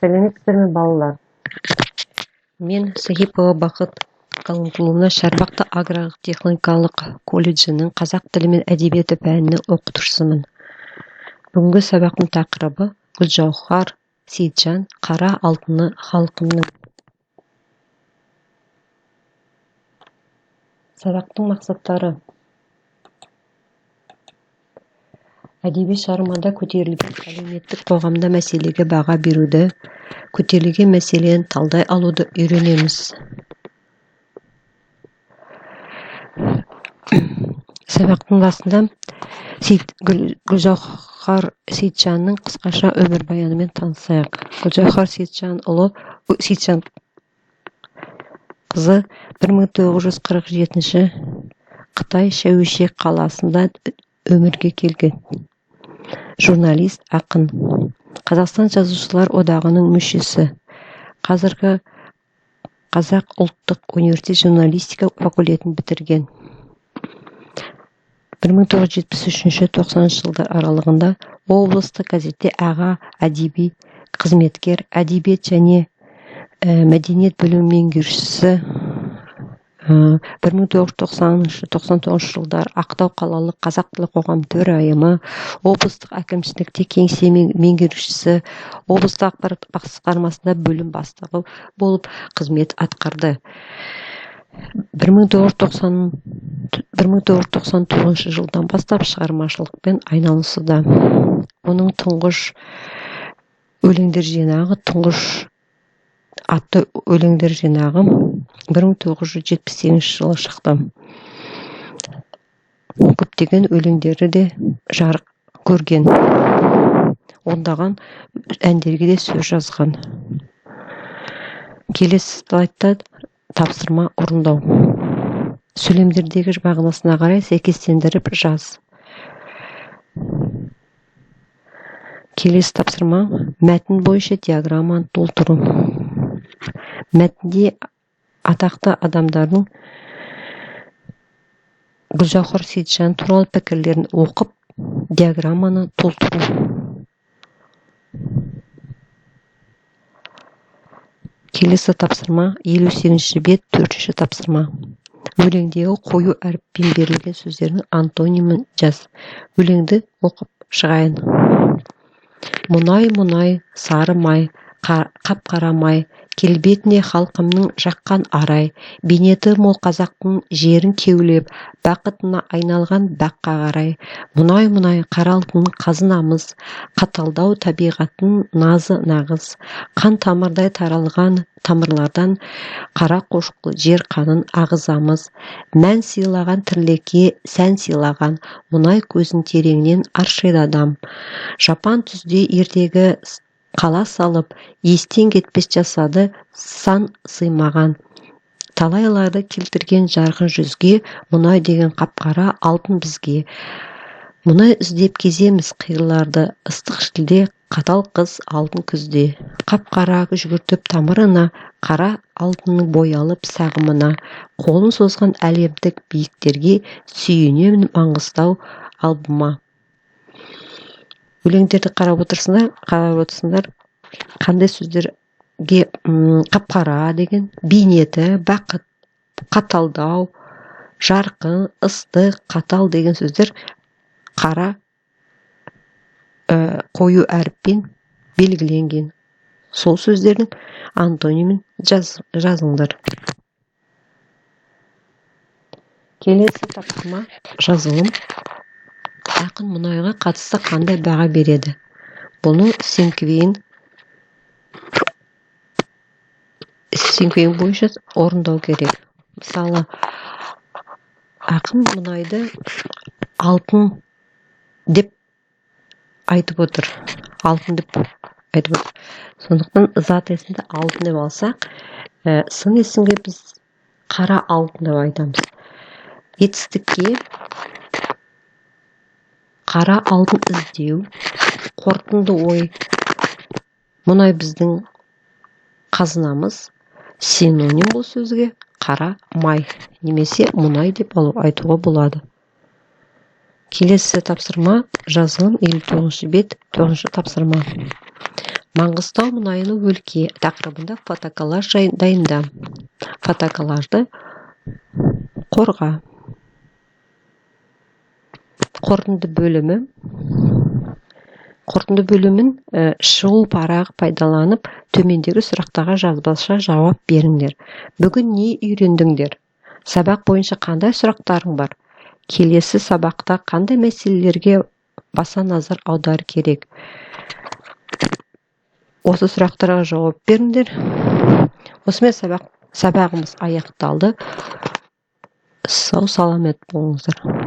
Сәлеметсіздер ме, балалар? Мен Сахипова Бақыт Қалымқұловна Шарбақты агротехникалық колледжінің қазақ тілі мен әдебиеті пәнінің оқытушысымын. Бүгінгі сабақтың тақырыбы Гүлжауһар Сейітжан қара алтыны халқымның. Сабақтың мақсаттары: әдеби шығармада көтерілген әлеуметтік қоғамда мәселеге баға беруді, көтерілген мәселені талдай алуды үйренеміз. Сабақтың басында Гүлжауһар Сейітжанның қысқаша өмірбаянымен танысайық. Гүлжауһар Сейітжан қызы 1947 Қытай Шәуешек қаласында өмірге келген. Журналист, ақын. Қазақстан Жазушылар одағының мүшесі. Қазіргі Қазақ ұлттық университет журналистика факультетін бітірген. 1973-90 жылдар аралығында облыстық газетте аға әдеби қызметкер, әдебиет және мәдениет бөлім меңгерушісі. 1990-99 жылдар Ақтау қалалық қазақ тілі қоғам төрайымы, облыстық әкімшілікте кеңсе меңгерушісі, облыстық ақпарат басқармасында бөлім бастығы болып қызмет атқарды. 1999 жылдан бастап шығармашылықпен айналысуда. Оның тұңғыш өлеңдер жинағы, тұңғыш атты өлеңдер жинағы 1978 жылы шықты. Көптеген өлеңдері де жарық көрген. Ондаған әндерге де сөз жазған. Келесі слайдта тапсырма орындау. Сөйлемдердегі мағынасына қарай сәйкестендіріп жаз. Келесі тапсырма: мәтін бойынша диаграмманы толтыру. Мәтінде атақты адамдардың Гүлжауһар Сейітжан туралы пікірлерін оқып, диаграмманы толтыру. Келесі тапсырма 58 бет, 4-ші тапсырма. Өлеңдегі қою әріппен берілген сөздердің антонимін жаз. Өлеңді оқып шығайын. Мұнай, сары май, қап-қара май, келбетіне халқымның жаққан арай, бейнеті мол қазақтың жерін кеулеп, бақытына айналған баққа қарай. Мұнай, қара алтын қазынамыз, қаталдау табиғаттың назы нағыз, қан тамырдай таралған тамырлардан қара қошқыл жер қанын ағызамыз. Мән сыйлаған тірлікке сән сыйлаған, мұнай көзін тереңнен аршиды адам. Жапан түзде ертегі қала салып, естен кетпес жасады сан сыймаған. Талайларды келтірген жарқын жүзге, мұнай деген қап-қара алтын бізге. Мұнай іздеп кеземіз қиырларды, ыстық шілде қатал қыз алтын күзде. Қап-қара жүгіртіп тамырына, қара алтынның боялып сағымына. Қолын созған әлемдік биіктерге, сүйенемін Маңғыстау албыма. Өлеңдерді қарап отырсыңдар, қандай сөздерге қап-қара деген, бейнеті, бақыт, қаталдау, жарқын, ыстық, қатал деген сөздер қара қою әріппен белгіленген. Сол сөздердің антонимін жазыңдар. Келесі тапсырма жазылым. Ақын мұнайға қатысты қандай баға береді? Бұны Сенквейн бойынша орындау керек. Мысалы, ақын мұнайды алтын деп айтып отыр. Сондықтан зат есінде алтын деп алсақ, сын есімге біз қара алтын деп айтамыз. Етістікке қара алтын іздеу, қорытынды ой, мұнай біздің қазынамыз, синоним бұл сөзге қара май немесе мұнай деп айтуға болады. Келесі тапсырма жазылым 59 бет, 9-шы тапсырма. Маңғыстау мұнайлы өлке тақырыбында фотоколлаж дайында. Фотоколлажды қорға. Қорытынды бөлімін шығу парағы пайдаланып, төмендегі сұрақтарға жазбаша жауап беріңдер. Бүгін не үйрендіңдер? Сабақ бойынша қандай сұрақтарың бар? Келесі сабақта қандай мәселелерге баса назар аудару керек? Осы сұрақтарға жауап беріңдер. Осымен сабағымыз аяқталды. Сау саламет болыңыздар.